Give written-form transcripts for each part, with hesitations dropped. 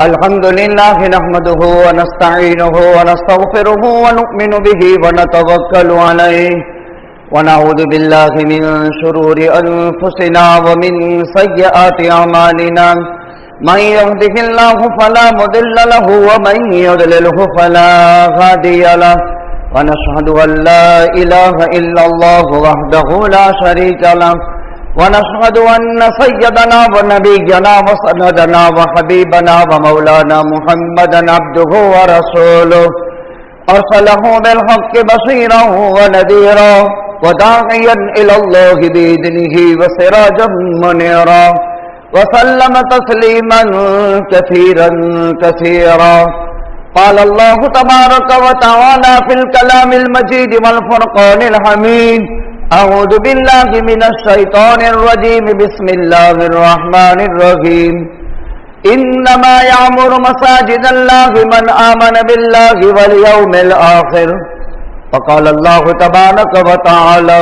الحمد لله نحمده ونستعينه ونستغفره ونؤمن به ونتوكل عليه ونعوذ بالله من شرور أنفسنا ومن سيئات أعمالنا من يهده الله فلا مضل له ومن يضلله فلا هادي له ونشهد أن لا إله إلا الله وحده لا شريك له ونشهد أن سيدنا ونبينا وسندنا وحبيبنا ومولانا محمدا عبده ورسوله أرسله بالحق بشيرا ونذيرا وداعيا إلى الله بإذنه وسراجا منيرا وسلم تسليما كثيرا كثيرا. قال الله تبارك وتعالى في الكلام المجيد والفرقان الحميد: أعوذ بالله من الشيطان الرجيم. بسم الله الرحمن الرحيم. إنما يعمر مساجد الله من آمن بالله واليوم الآخر. وقال الله تبارك وتعالى: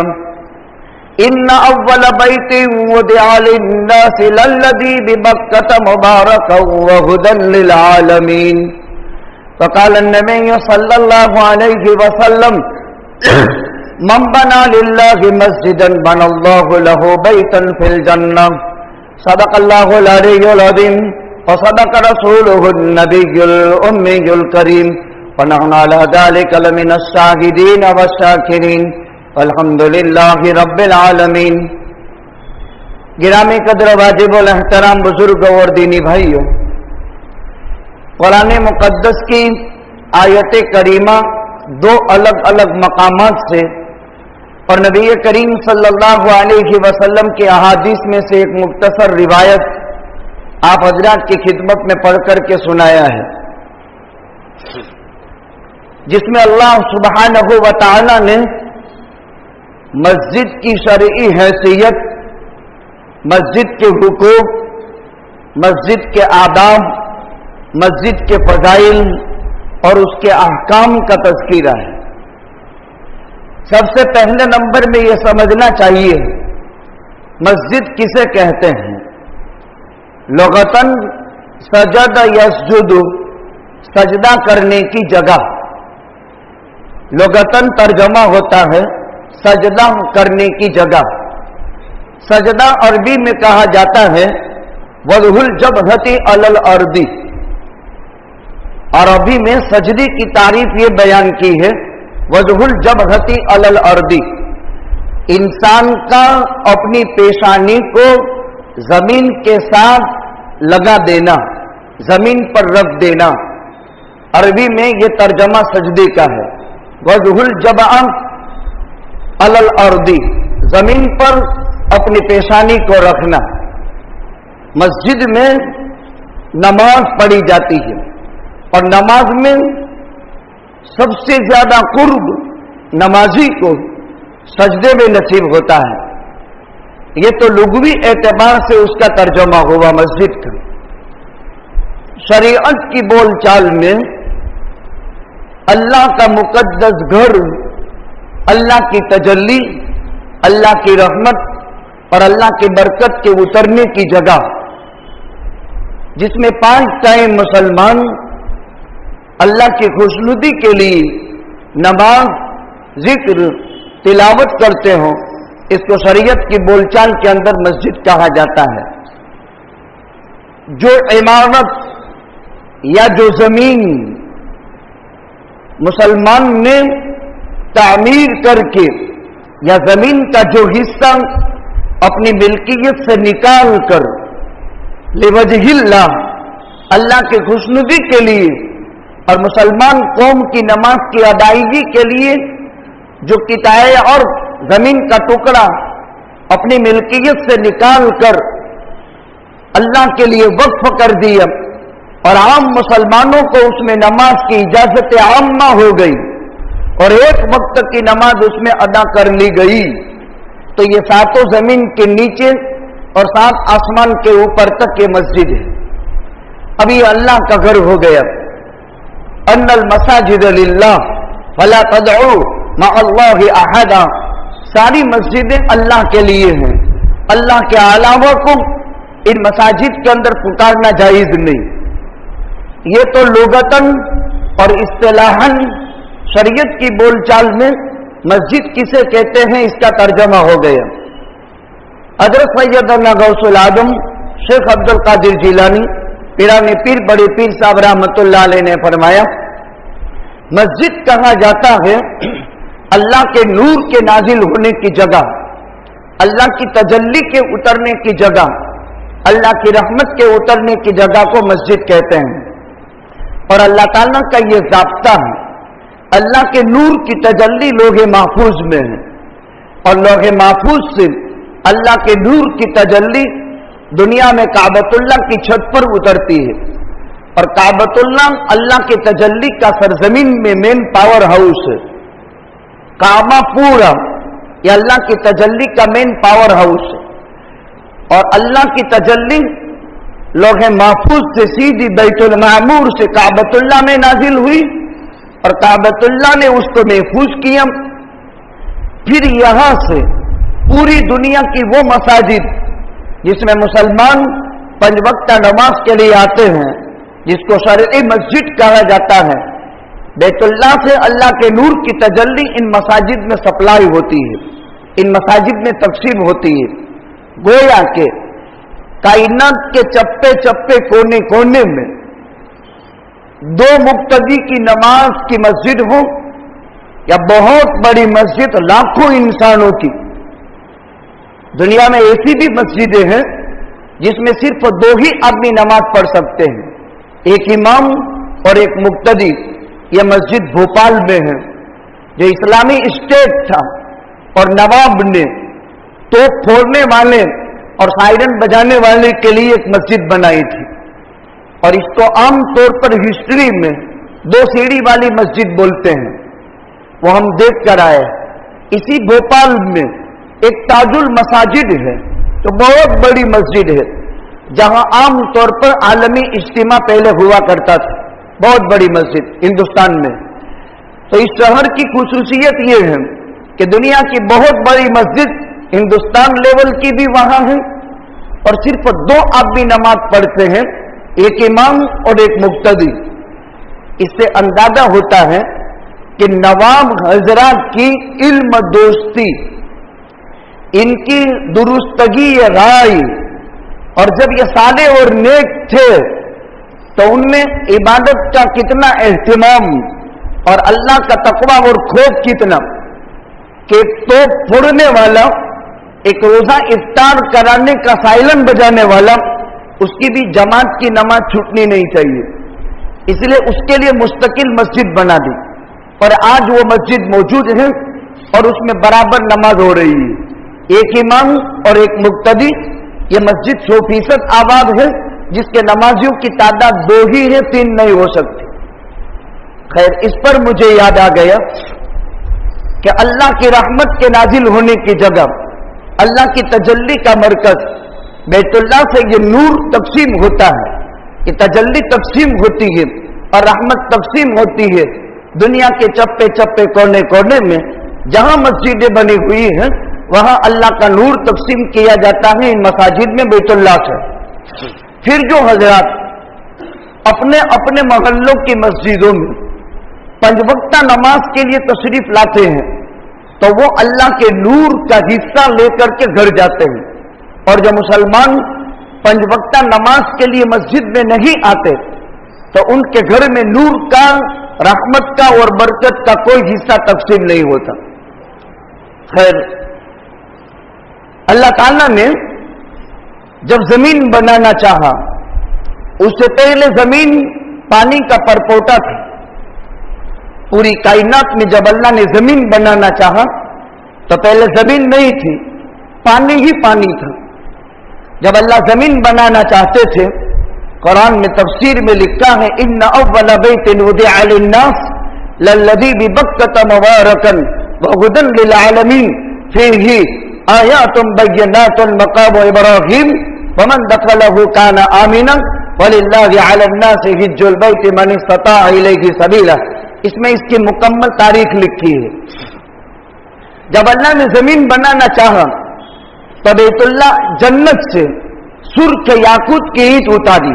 إن أول بيت وضع للناس للذي بمكة مباركا وهدى للعالمين. فقال النبي صلى الله عليه وسلم: من بنى لله مسجدا بنى الله له بيتا في الجنة. صدق الله العلي العظيم وصدق رسوله النبي الأمي الكريم ونحن على ذلك لمن الشاهدين والشاكرين والحمد لله رب العالمین. گرامی قدر واجب الاحترام بزرگ اور دینی بھائیوں، قرآن مقدس کی آیت کریمہ دو الگ الگ مقامات سے اور نبی کریم صلی اللہ علیہ وسلم کے احادیث میں سے ایک مختصر روایت آپ حضرات کی خدمت میں پڑھ کر کے سنایا ہے، جس میں اللہ سبحانہ و تعالی نے مسجد کی شرعی حیثیت، مسجد کے حقوق، مسجد کے آداب، مسجد کے فضائل اور اس کے احکام کا تذکرہ ہے. سب سے پہلے نمبر میں یہ سمجھنا چاہیے مسجد کسے کہتے ہیں. لغتاً سجد یسجد، سجدہ کرنے کی جگہ. لغتاً ترجمہ ہوتا ہے سجدہ کرنے کی جگہ. سجدہ عربی میں کہا جاتا ہے وضع الجبہۃ علی الارض. عربی میں سجدے کی تعریف یہ بیان کی ہے وضع الجبہۃ علی الارض، انسان کا اپنی پیشانی کو زمین کے ساتھ لگا دینا، زمین پر رکھ دینا. عربی میں یہ ترجمہ سجدے کا ہے، وضع الجبہۃ علی الارض، زمین پر اپنی پیشانی کو رکھنا. مسجد میں نماز پڑھی جاتی ہے اور نماز میں سب سے زیادہ قرب نمازی کو سجدے میں نصیب ہوتا ہے. یہ تو لغوی اعتبار سے اس کا ترجمہ ہوا مسجد کا. شریعت کی بول چال میں اللہ کا مقدس گھر، اللہ کی تجلی، اللہ کی رحمت اور اللہ کی برکت کے اترنے کی جگہ، جس میں 5 ٹائم مسلمان اللہ کی خوشنودی کے لیے نماز، ذکر، تلاوت کرتے ہوں، اس کو شریعت کی بول چال کے اندر مسجد کہا جاتا ہے. جو عمارت یا جو زمین مسلمان نے تعمیر کر کے یا زمین کا جو حصہ اپنی ملکیت سے نکال کر لوجہ اللہ، اللہ کی خوشنودی کے لیے اور مسلمان قوم کی نماز کی ادائیگی کے لیے جو قطعہ اور زمین کا ٹکڑا اپنی ملکیت سے نکال کر اللہ کے لیے وقف کر دیا اور عام مسلمانوں کو اس میں نماز کی اجازت عامہ ہو گئی اور ایک وقت کی نماز اس میں ادا کر لی گئی، تو یہ 7 زمین کے نیچے اور 7 آسمان کے اوپر تک یہ مسجد ہے. اب یہ اللہ کا گھر ہو گیا. ان المساجد للہ فلا تدعوا مع اللہ احدا. ساری مسجدیں اللہ کے لیے ہیں، اللہ کے علاوہ کو ان مساجد کے اندر پکارنا جائز نہیں. یہ تو لغتاً اور اصطلاحاً شریعت کی بول چال میں مسجد کسے کہتے ہیں اس کا ترجمہ ہو گیا۔ حضرت سیدنا غوث العظم شیخ عبد القادر جیلانی پیران پیر بڑے پیر صاحب رحمۃ اللہ علیہ نے فرمایا، مسجد کہا جاتا ہے اللہ کے نور کے نازل ہونے کی جگہ، اللہ کی تجلی کے اترنے کی جگہ، اللہ کی رحمت کے اترنے کی جگہ کو مسجد کہتے ہیں۔ اور اللہ تعالیٰ کا یہ ضابطہ ہے، اللہ کے نور کی تجلی لوح محفوظ میں ہے، اور لوح محفوظ سے اللہ کے نور کی تجلی دنیا میں کعبۃ اللہ کی چھت پر اترتی ہے، اور کعبۃ اللہ اللہ کے تجلی کا سرزمین میں مین پاور ہاؤس ہے۔ کعبہ پورا یہ اللہ کی تجلی کا مین پاور ہاؤس ہے، اور اللہ کی تجلی لوح محفوظ سے سیدھی بیت المعمور سے کعبۃ اللہ میں نازل ہوئی، اور کعبۃ اللہ نے اس کو محفوظ کیا۔ پھر یہاں سے پوری دنیا کی وہ مساجد جس میں مسلمان 5 وقت نماز کے لیے آتے ہیں، جس کو شرعی مسجد کہا جاتا ہے، بیت اللہ سے اللہ کے نور کی تجلی ان مساجد میں سپلائی ہوتی ہے، ان مساجد میں تقسیم ہوتی ہے۔ گویا کہ کائنات کے چپے چپے کونے کونے میں 2 مقتدی کی نماز کی مسجد ہو یا بہت بڑی مسجد لاکھوں انسانوں کی، دنیا میں ایسی بھی مسجدیں ہیں جس میں صرف 2 ہی آدمی نماز پڑھ سکتے ہیں، ایک امام اور ایک مقتدی۔ یہ مسجد بھوپال میں ہے، جو اسلامی اسٹیٹ تھا، اور نواب نے توپ پھوڑنے والے اور سائرن بجانے والے کے لیے ایک مسجد بنائی تھی، اور اس کو عام طور پر ہسٹری میں 2 سیڑھی والی مسجد بولتے ہیں، وہ ہم دیکھ کر آئے۔ اسی بھوپال میں ایک تاج المساجد ہے، جو بہت بڑی مسجد ہے، جہاں عام طور پر عالمی اجتماع پہلے ہوا کرتا تھا، بہت بڑی مسجد ہندوستان میں۔ تو اس شہر کی خصوصیت یہ ہے کہ دنیا کی بہت بڑی مسجد ہندوستان لیول کی بھی وہاں ہے، اور صرف 2 آدمی نماز پڑھتے ہیں، ایک امام اور ایک مقتدی۔ اس سے اندازہ ہوتا ہے کہ نواب حضرات کی علم دوستی، ان کی درستگی رائے، اور جب یہ صالح اور نیک تھے تو ان میں عبادت کا کتنا اہتمام اور اللہ کا تقوی اور خوف کتنا، کہ توپ پھوڑنے والا، ایک روزہ افطار کرانے کا سائلن بجانے والا، اس کی بھی جماعت کی نماز چھوٹنی نہیں چاہیے، اس لیے اس کے لیے مستقل مسجد بنا دی، اور آج وہ مسجد موجود ہے اور اس میں برابر نماز ہو رہی ہے، ایک امام اور ایک مقتدی۔ یہ مسجد 100% آباد ہے، جس کے نمازیوں کی تعداد 2 ہی ہے، 3 نہیں ہو سکتی۔ خیر، اس پر مجھے یاد آ گیا کہ اللہ کی رحمت کے نازل ہونے کی جگہ، اللہ کی تجلی کا مرکز بیت اللہ سے یہ نور تقسیم ہوتا ہے، یہ تجلی تقسیم ہوتی ہے اور رحمت تقسیم ہوتی ہے دنیا کے چپے چپے کونے کونے میں۔ جہاں مسجدیں بنی ہوئی ہیں وہاں اللہ کا نور تقسیم کیا جاتا ہے ان مساجد میں بیت اللہ سے۔ پھر جو حضرات اپنے اپنے محلوں کی مسجدوں میں 5 وقتہ نماز کے لیے تشریف لاتے ہیں تو وہ اللہ کے نور کا حصہ لے کر کے گھر جاتے ہیں، اور جو مسلمان 5 وقتہ نماز کے لیے مسجد میں نہیں آتے تو ان کے گھر میں نور کا، رحمت کا اور برکت کا کوئی حصہ تقسیم نہیں ہوتا۔ خیر، اللہ تعالیٰ نے جب زمین بنانا چاہا، اس سے پہلے زمین پانی کا پرپوٹا تھی۔ پوری کائنات میں جب اللہ نے زمین بنانا چاہا تو پہلے زمین نہیں تھی، پانی ہی پانی تھا۔ جب اللہ زمین بنانا چاہتے تھے، قرآن میں تفسیر میں لکھا ہے ان اول بیت وضع للناس للذی ببکۃ مبارکا وہدی للعالمین فیہ آیات بینات مقام ابراہیم ومن دخلہ کان آمنا وللہ علی الناس حج البیت من استطاع الیہ سبیلا۔ اس میں اس کی مکمل تاریخ لکھی ہے۔ جب اللہ نے زمین بنانا چاہا تو بیت اللہ جنت سے سرخ یاقوت کی اینٹ اتاری،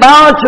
5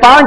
5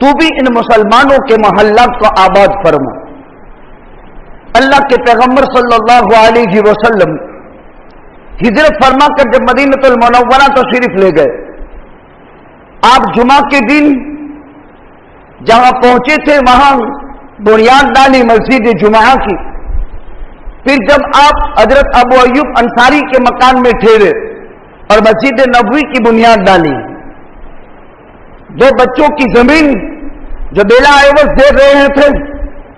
تو بھی ان مسلمانوں کے محلات کو آباد فرما۔ اللہ کے پیغمبر صلی اللہ علیہ وسلم ہجرت فرما کر جب مدینہ المنورہ تشریف لے گئے، آپ جمعہ کے دن جہاں پہنچے تھے وہاں بنیاد ڈالی مسجد جمعہ کی۔ پھر جب آپ حضرت ابو ایوب انصاری کے مکان میں ٹھہرے اور مسجد نبوی کی بنیاد ڈالی، دو بچوں کی زمین جو بلا عوض دے رہے تھے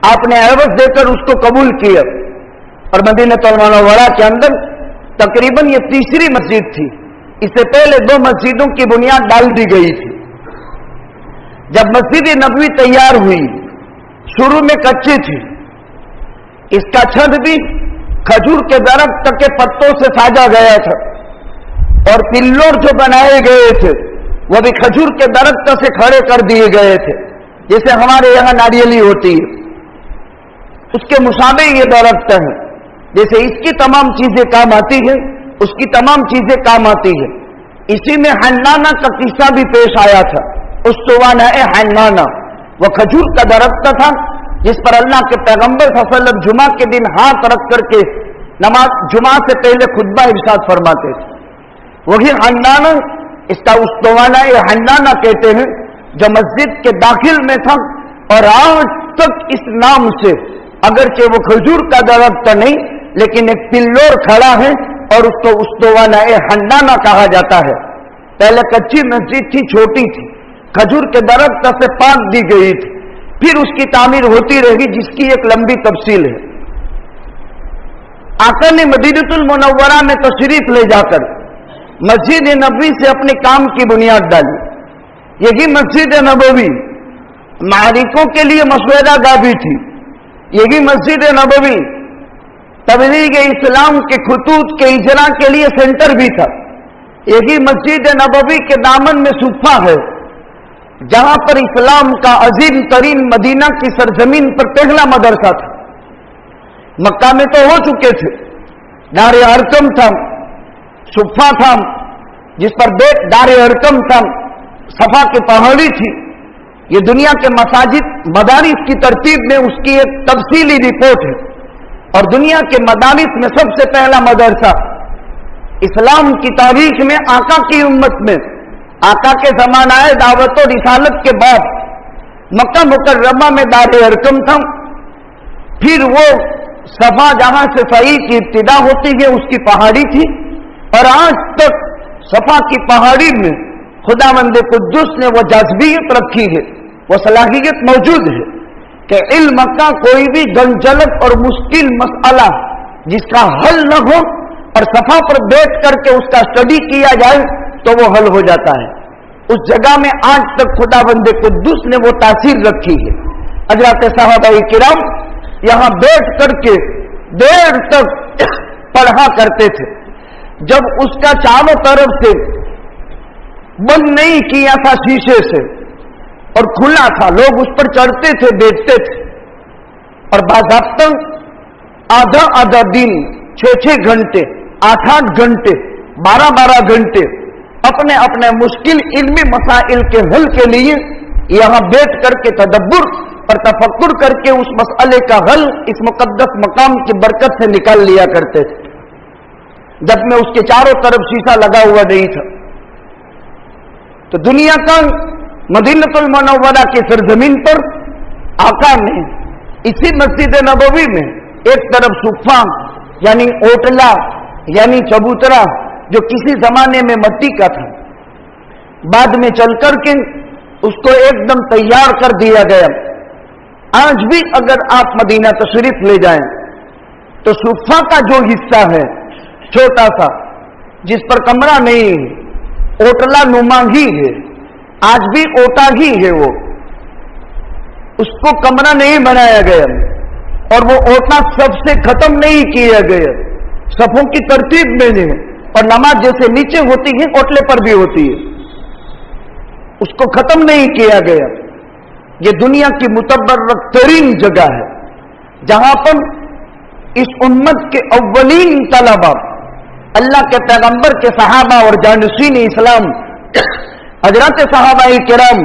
آپ نے عوض دے کر اس کو قبول کیا، اور مدینہ المنورہ کے اندر تقریباً یہ تیسری مسجد تھی، اس سے پہلے دو مسجدوں کی بنیاد ڈال دی گئی تھی۔ جب مسجد نبوی تیار ہوئی، شروع میں کچی تھی، اس کا چھت بھی کھجور کے درخت کے پتوں سے ساجا گیا تھا، اور پلر جو بنائے گئے تھے وہ بھی کھجور کے درخت سے کھڑے کر دیے گئے تھے، جیسے ہمارے یہاں ناریلی ہوتی ہے اس کے مشابہ یہ درخت ہے، جیسے اس کی تمام چیزیں کام آتی ہیں اس کی تمام چیزیں کام آتی ہیں۔ اسی میں حنانہ کا قصہ بھی پیش آیا تھا، استوانہ حنانہ، وہ کھجور کا درخت تھا جس پر اللہ کے پیغمبر صلی اللہ علیہ وسلم جمعہ کے دن ہاتھ رکھ کر کے نماز جمعہ سے پہلے خطبہ ارشاد فرماتے تھے۔ وہی حنانہ، اس کا استوانہ حنانہ کہتے ہیں، جو مسجد کے داخل میں تھا، اور آج تک اس نام سے اگرچہ وہ کھجور کا درخت نہیں لیکن ایک پلور کھڑا ہے اور اس کو استوانہ حنانہ کہا جاتا ہے۔ پہلے کچی مسجد تھی، چھوٹی تھی، کھجور کے درخت سے پاک دی گئی تھی، پھر اس کی تعمیر ہوتی رہی جس کی ایک لمبی تفصیل ہے۔ آقا نے مدینہ المنورہ میں تشریف لے جا کر مسجد نبوی سے اپنے کام کی بنیاد ڈالی۔ یہی مسجد نبوی معرکوں کے لیے مشورہ گاہ بھی تھی، یہی مسجد نبوی تبلیغ اسلام کے خطوط کے اجرا کے لیے سینٹر بھی تھا، یہی مسجد نبوی کے دامن میں صفہ ہے جہاں پر اسلام کا عظیم ترین مدینہ کی سرزمین پر پہلا مدرسہ تھا۔ مکہ میں تو ہو چکے تھے، دار ارقم تھا، صفہ تھا جس پر دار ارقم تھا، صفا کی پہاڑی تھی۔ یہ دنیا کے مساجد مدارس کی ترتیب میں اس کی ایک تفصیلی رپورٹ ہے، اور دنیا کے مدارس میں سب سے پہلا مدرسہ اسلام کی تاریخ میں آقا کی امت میں، آقا کے زمانہ دعوت و رسالت کے بعد مکہ مکرمہ میں دار ارقم تھا، پھر وہ صفا جہاں سے صحیح کی ابتدا ہوتی ہے اس کی پہاڑی تھی، اور آج تک صفا کی پہاڑی میں خداوند قدوس نے وہ جاذبیت رکھی ہے، وہ صلاحیت موجود ہے کہ علم کا کوئی بھی گنجلک اور مشکل مسئلہ جس کا حل نہ ہو اور صفا پر بیٹھ کر کے اس کا اسٹڈی کیا جائے تو وہ حل ہو جاتا ہے۔ اس جگہ میں آج تک خداوند قدوس نے وہ تاثیر رکھی ہے۔ حضرات صحابہ کرام یہاں بیٹھ کر کے دیر تک پڑھا کرتے تھے، جب اس کا چاروں طرف سے بند نہیں کیا تھا شیشے سے اور کھلا تھا، لوگ اس پر چڑھتے تھے، بیٹھتے تھے، اور باضابطہ آدھا آدھا دن 6-6 گھنٹے 8-8 گھنٹے 12-12 گھنٹے اپنے اپنے مشکل علمی مسائل کے حل کے لیے یہاں بیٹھ کر کے تدبر اور تفکر کر کے اس مسئلے کا حل اس مقدس مقام کی برکت سے نکال لیا کرتے تھے، جب میں اس کے چاروں طرف شیشہ لگا ہوا نہیں تھا۔ تو دنیا کا مدینہ المنورہ کی سرزمین پر آقا نے اسی مسجد نبوی میں ایک طرف صفہ یعنی اوٹلا یعنی چبوترا جو کسی زمانے میں مٹی کا تھا، بعد میں چل کر کے اس کو ایک دم تیار کر دیا گیا۔ آج بھی اگر آپ مدینہ تشریف لے جائیں تو صفہ کا جو حصہ ہے چھوٹا سا جس پر کمرہ نہیں ہے، اوٹلا نما ہی ہے، آج بھی اوٹا ہی ہے، وہ اس کو کمرہ نہیں بنایا گیا، اور وہ اوٹا سب سے ختم نہیں کیا گیا، صفوں کی ترتیب میں ہے، اور نماز جیسے نیچے ہوتی ہے اوٹلے پر بھی ہوتی ہے، اس کو ختم نہیں کیا گیا۔ یہ دنیا کی متبرک ترین جگہ ہے جہاں پر اس امت کے اولین طلبہ، اللہ کے پیغمبر کے صحابہ اور جانشین اسلام حضرات صحابہ کرام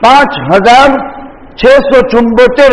5674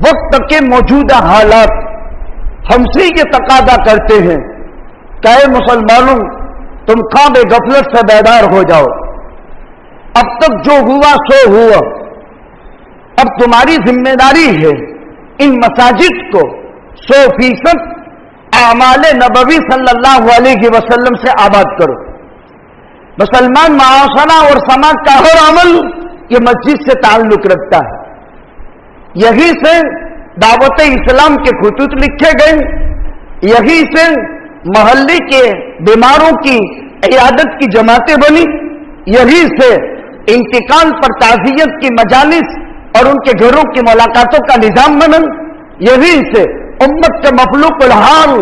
وقت کے موجودہ حالات ہم سے یہ تقاضا کرتے ہیں کہ اے مسلمانوں، تم خواب غفلت سے بیدار ہو جاؤ. اب تک جو ہوا سو ہوا. اب تمہاری ذمہ داری ہے ان مساجد کو 100% اعمال نبوی صلی اللہ علیہ وسلم سے آباد کرو. مسلمان معاشرہ اور سماج کا ہر عمل یہ مسجد سے تعلق رکھتا ہے. یہی سے دعوت اسلام کے خطوط لکھے گئے، یہی سے محلے کے بیماروں کی عیادت کی جماعتیں بنی، یہی سے انتقال پر تعزیت کی مجالس اور ان کے گھروں کی ملاقاتوں کا نظام بنا، یہی سے امت کے مخلوق الحال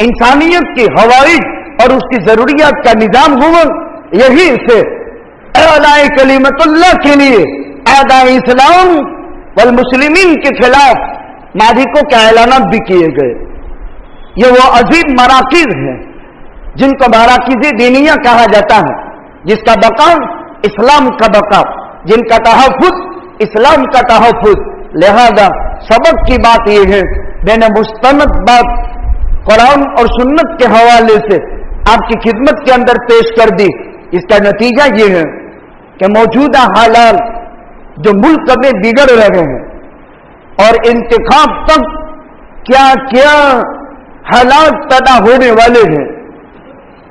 انسانیت کی حوائج اور اس کی ضروریات کا نظام ہوا، یہی سے اعلاء کلمت اللہ کے لیے اعداء اسلام والمسلمین کے خلاف مارکوں کے اعلانات بھی کیے گئے. یہ وہ عظیم مراکز ہیں جن کو مراکز دینیہ کہا جاتا ہے، جس کا بقا اسلام کا بقا، جن کا تحفظ اسلام کا تحفظ. لہذا سبق کی بات یہ ہے، میں نے مستند بات قرآن اور سنت کے حوالے سے آپ کی خدمت کے اندر پیش کر دی. اس کا نتیجہ یہ ہے کہ موجودہ حالات جو ملک میں بگڑ رہے ہیں اور انتخاب تک کیا کیا حالات پیدا ہونے والے ہیں،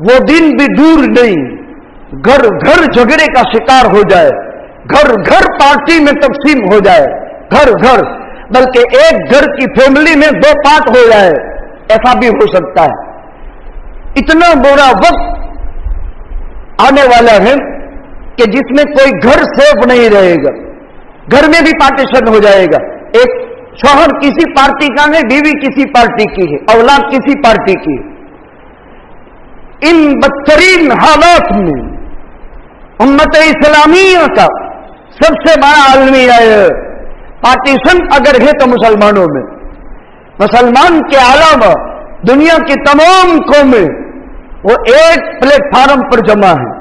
وہ دن بھی دور نہیں. گھر گھر جھگڑے کا شکار ہو جائے، گھر گھر پارٹی میں تقسیم ہو جائے، گھر گھر بلکہ ایک گھر کی فیملی میں 2 پارٹ ہو جائے، ایسا بھی ہو سکتا ہے. اتنا برا وقت آنے والا ہے کہ جس میں کوئی گھر سیف نہیں رہے گا. گھر میں بھی پارٹیشن ہو جائے گا. ایک شوہر کسی پارٹی کا ہے، بیوی کسی پارٹی کی ہے، اولاد کسی پارٹی کی ہے. ان بدترین حالات میں امت اسلامیہ کا سب سے بڑا المیہ ہے پارٹیشن اگر ہے تو مسلمانوں میں. مسلمان کے علاوہ دنیا کی تمام قومیں وہ ایک پلیٹ فارم پر جمع ہیں.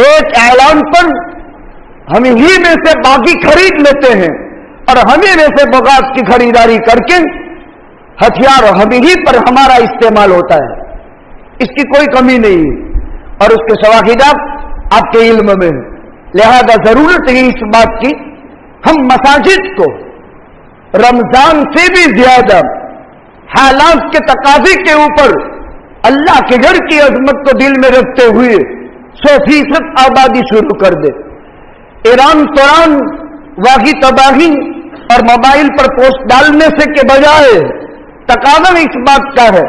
ایک اعلان پر ہم ہی میں سے باقی خرید لیتے ہیں اور ہمیں میں سے بغاز کی خریداری کر کے ہتھیار ہم ہی پر ہمارا استعمال ہوتا ہے. اس کی کوئی کمی نہیں ہے اور اس کے شواہدات آپ کے علم میں ہیں. لہذا ضرورت ہے اس بات کی ہم مساجد کو رمضان سے بھی زیادہ حالات کے تقاضے کے اوپر اللہ کے گھر کی عظمت کو دل میں رکھتے ہوئے 100% آبادی شروع کر دے. ایران توران واقعی تباہی اور موبائل پر پوسٹ ڈالنے سے کے بجائے تقاضا اس بات کا ہے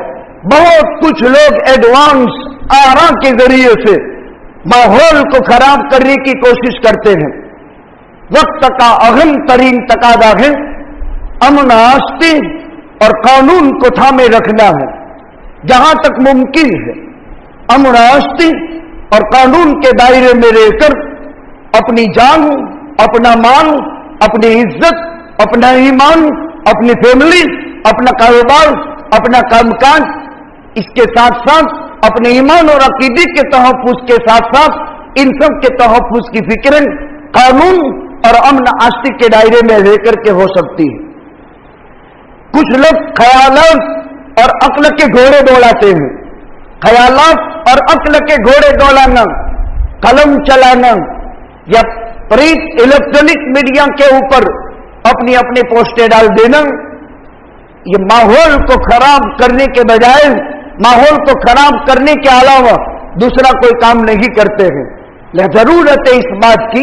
بہت کچھ لوگ ایڈوانس آرا کے ذریعے سے ماحول کو خراب کرنے کی کوشش کرتے ہیں. وقت کا اہم ترین تقاضا ہے امن آستی اور قانون کو تھامے رکھنا ہے. جہاں تک ممکن ہے امن آستی اور قانون کے دائرے میں رہ کر اپنی جان، اپنا مال، اپنی عزت، اپنا ایمان، اپنی فیملی، اپنا کاروبار، اپنا کام کاج، اس کے ساتھ ساتھ اپنے ایمان اور عقیدے کے تحفظ کے ساتھ ساتھ ان سب کے تحفظ کی فکریں قانون اور امن آستی کے دائرے میں رہ کر کے ہو سکتی ہے. کچھ لوگ خیالات اور عقل کے گھوڑے دوڑاتے ہیں. خیالات اور عقل کے گھوڑے دوڑانا، قلم چلانا یا پرنٹ الیکٹرانک میڈیا کے اوپر اپنی اپنی پوسٹیں ڈال دینا، یہ ماحول کو خراب کرنے کے بجائے ماحول کو خراب کرنے کے علاوہ دوسرا کوئی کام نہیں کرتے ہیں. ضرورت ہے اس بات کی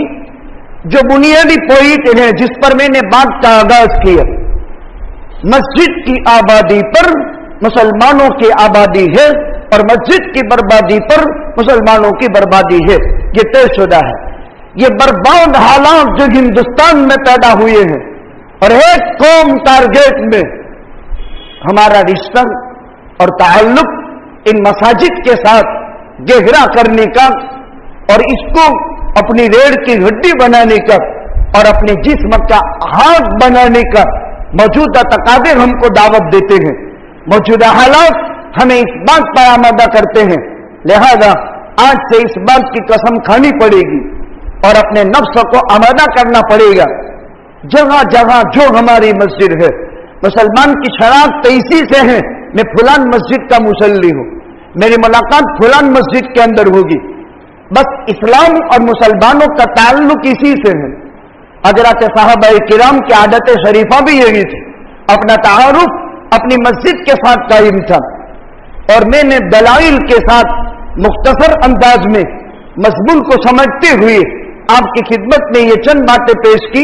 جو بنیادی پوائنٹ ہے جس پر میں نے بات کا آغاز کیا، مسجد کی آبادی پر مسلمانوں کی آبادی ہے اور مسجد کی بربادی پر مسلمانوں کی بربادی ہے. یہ طے شدہ ہے. یہ برباد حالات جو ہندوستان میں پیدا ہوئے ہیں اور ایک قوم ٹارگیٹ میں ہمارا رشتہ اور تعلق ان مساجد کے ساتھ گہرا کرنے کا اور اس کو اپنی ریڑھ کی ہڈی بنانے کا اور اپنے جسم کا ہاتھ بنانے کا موجودہ تقاضے ہم کو دعوت دیتے ہیں. موجودہ حالات ہمیں اس بات پر آمادہ کرتے ہیں. لہذا آج سے اس بات کی قسم کھانی پڑے گی اور اپنے نفس کو آمادہ کرنا پڑے گا جگہ جگہ جو ہماری مسجد ہے، مسلمان کی شناخت اسی سے ہے، میں فلان مسجد کا مصلی ہوں، میری ملاقات فلان مسجد کے اندر ہوگی. بس اسلام اور مسلمانوں کا تعلق اسی سے ہے. حضرات صحابہ کرام کی عادت شریفہ بھی یہی تھی. اپنا تعارف اپنی مسجد کے ساتھ قائم تھا. اور میں نے دلائل کے ساتھ مختصر انداز میں مضمون کو سمجھتے ہوئے آپ کی خدمت میں یہ چند باتیں پیش کی.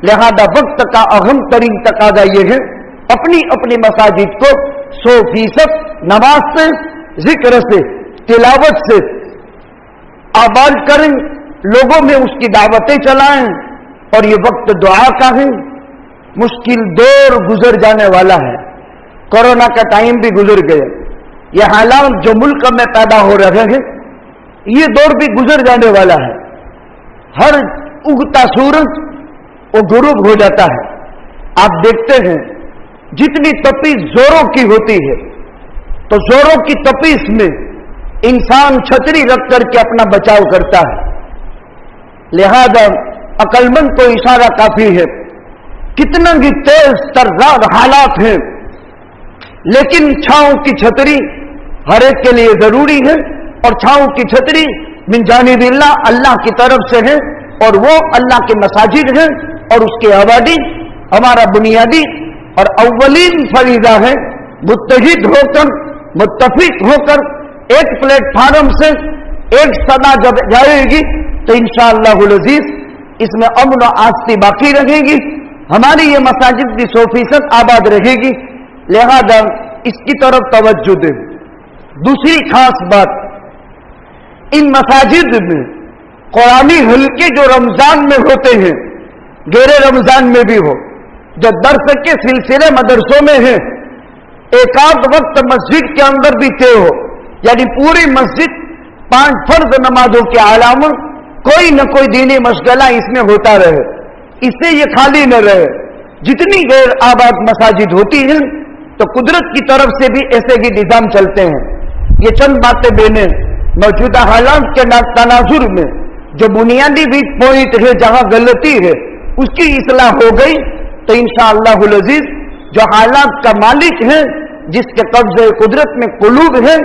لہذا وقت کا اہم ترین تقاضا یہ ہے، اپنی اپنی مساجد کو 100% نماز سے، ذکر سے، تلاوت سے آباد کریں، لوگوں میں اس کی دعوتیں چلائیں. اور یہ وقت دعا کا ہے. مشکل دور گزر جانے والا ہے. کورونا کا ٹائم بھی گزر گیا. یہ حالات جو ملک میں پیدا ہو رہے ہیں، یہ دور بھی گزر جانے والا ہے. ہر اگتا سورج وہ غروب ہو جاتا ہے. آپ دیکھتے ہیں جتنی تپیس زوروں کی ہوتی ہے تو زوروں کی تپیس میں انسان چھتری رکھ کر کے اپنا بچاؤ کرتا ہے. لہذا عقل مند کو اشارہ کافی ہے. کتنا بھی تیز ترزاد حالات ہیں، لیکن چھاؤں کی چھتری ہر ایک کے لیے ضروری ہے. اور چھاؤں کی چھتری من جانب اللہ، اللہ کی طرف سے ہے، اور وہ اللہ کے مساجد ہیں. اور اس کی آبادی ہمارا بنیادی اور اولین فریضہ ہے. متحد ہو کر، متفق ہو کر ایک پلیٹ فارم سے ایک صدا جب جائے گی تو انشاءاللہ العزیز اس میں امن و آستی باقی رہے گی. ہماری یہ مساجد بھی 100% آباد رہے گی. لہذا اس کی طرف توجہ دیں. دوسری خاص بات، ان مساجد میں قرآنی حلقے جو رمضان میں ہوتے ہیں، غیر رمضان میں بھی ہو، جو درس کے سلسلے مدرسوں میں ہیں، ایک آدھ وقت مسجد کے اندر بھی طے ہو. یعنی پوری مسجد 5 فرض نمازوں کے علاوہ کوئی نہ کوئی دینی مشغلہ اس میں ہوتا رہے، اس سے یہ خالی نہ رہے. جتنی غیر آباد مساجد ہوتی ہیں تو قدرت کی طرف سے بھی ایسے ہی نظام چلتے ہیں. یہ چند باتیں میں نے موجودہ حالات کے تناظر میں جو بنیادی ویک پوائنٹ ہے، جہاں غلطی ہے اس کی اصلاح ہو گئی تو انشاءاللہ العزیز جو حالات کا مالک ہے، جس کے قبضے قدرت میں قلوب ہے،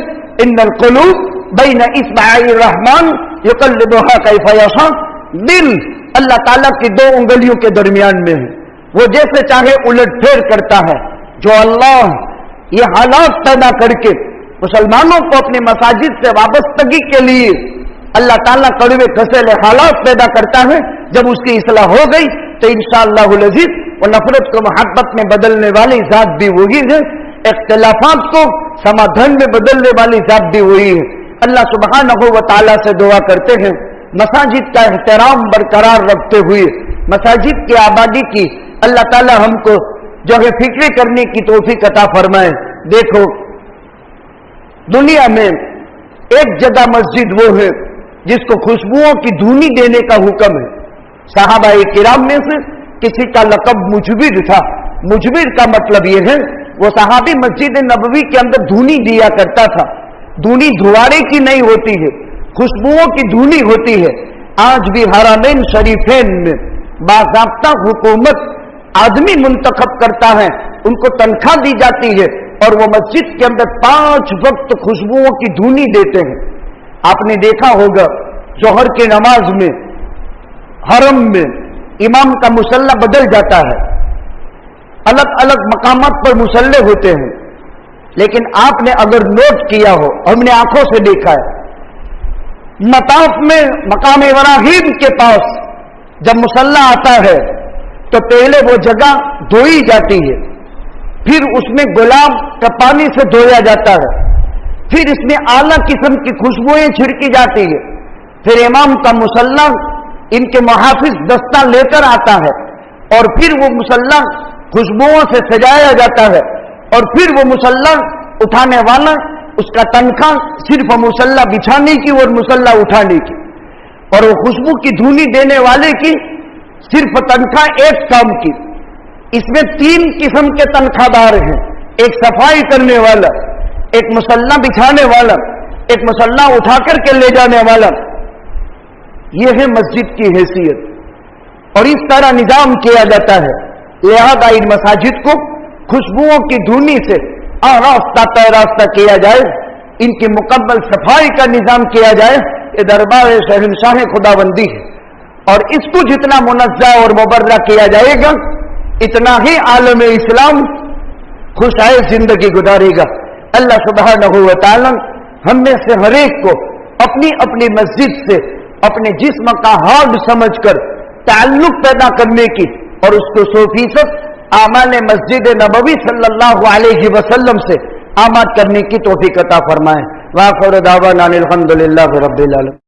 ان القلوب بین اصبعی الرحمن یقلبها کیف یشاء، دل اللہ تعالیٰ کی 2 انگلیوں کے درمیان میں ہے، وہ جیسے چاہے الٹ پھیر کرتا ہے. جو اللہ یہ حالات پیدا کر کے مسلمانوں کو اپنی مساجد سے وابستگی کے لیے اللہ تعالیٰ کڑوے کسیلے حالات پیدا کرتا ہے، جب اس کی اصلاح ہو گئی تو انشاءاللہ العزیز وہ نفرت کو محبت میں بدلنے والی ذات بھی وہی ہے، اختلافات کو سمادھان میں بدلنے والی ذات بھی وہی ہے. اللہ سبحانہ و تعالیٰ سے دعا کرتے ہیں مساجد کا احترام برقرار رکھتے ہوئے مساجد کی آبادی کی اللہ تعالیٰ ہم کو جو ہے فکر کرنے کی توفیق عطا فرمائے. دیکھو دنیا میں ایک جگہ مسجد وہ ہے جس کو خوشبوؤں کی دھونی دینے کا حکم ہے. صحابہ کرام میں سے کسی کا لقب مجبر تھا. مجبر کا مطلب یہ ہے وہ صحابی مسجد نبوی کے اندر دھونی دیا کرتا تھا. دھونی دھوارے کی نہیں ہوتی ہے، خوشبوؤں کی دھونی ہوتی ہے. آج بھی حرمین شریفین میں باضابطہ حکومت آدمی منتخب کرتا ہے، ان کو تنخواہ دی جاتی ہے اور وہ مسجد کے اندر 5 وقت خوشبوؤں کی دھونی دیتے ہیں. آپ نے دیکھا ہوگا ظہر کی نماز میں حرم میں امام کا مصلی بدل جاتا ہے، الگ الگ مقامات پر مصلی ہوتے ہیں. لیکن آپ نے اگر نوٹ کیا ہو، ہم نے آنکھوں سے دیکھا ہے، مطاف میں مقام ابراہیم کے پاس جب مصلی آتا ہے تو پہلے وہ جگہ دھوئی جاتی ہے، پھر اس میں گلاب کا پانی سے دھویا جاتا ہے، پھر اس میں اعلیٰ قسم کی خوشبوئیں چھڑکی جاتی ہے، پھر امام کا مصلی ان کے محافظ دستہ لے کر آتا ہے اور پھر وہ مصلی خوشبوؤں سے سجایا جاتا ہے، اور پھر وہ مصلی اٹھانے والا اس کا تنخواہ صرف مصلی بچھانے کی اور مصلی اٹھانے کی، اور وہ خوشبو کی دھونی دینے والے کی صرف تنخواہ ایک کام کی. اس میں 3 قسم کے تنخواہ دار ہیں، ایک صفائی کرنے والا، ایک مصلی بچھانے والا، ایک مصلی اٹھا کر کے لے جانے والا. یہ ہے مسجد کی حیثیت. اور اس طرح نظام کیا جاتا ہے. لہذا ان مساجد کو خوشبوؤں کی دھونی سے آراستہ پیراستہ کیا جائے، ان کی مکمل صفائی کا نظام کیا جائے. یہ دربار شہنشاہ خداوندی ہے، اور اس کو جتنا منزہ اور مبرہ کیا جائے گا اتنا ہی عالم اسلام خوشحال زندگی گزارے گا. اللہ سبحانہ و تعالی ہم میں سے ہر ایک کو اپنی اپنی مسجد سے اپنے جسم کا ہارڈ سمجھ کر تعلق پیدا کرنے کی اور اس کو 100% اعمال مسجد نبوی صلی اللہ علیہ وسلم سے آماد کرنے کی توفیق عطا فرمائے. وآخر دعوانا الحمدللہ رب العالمین.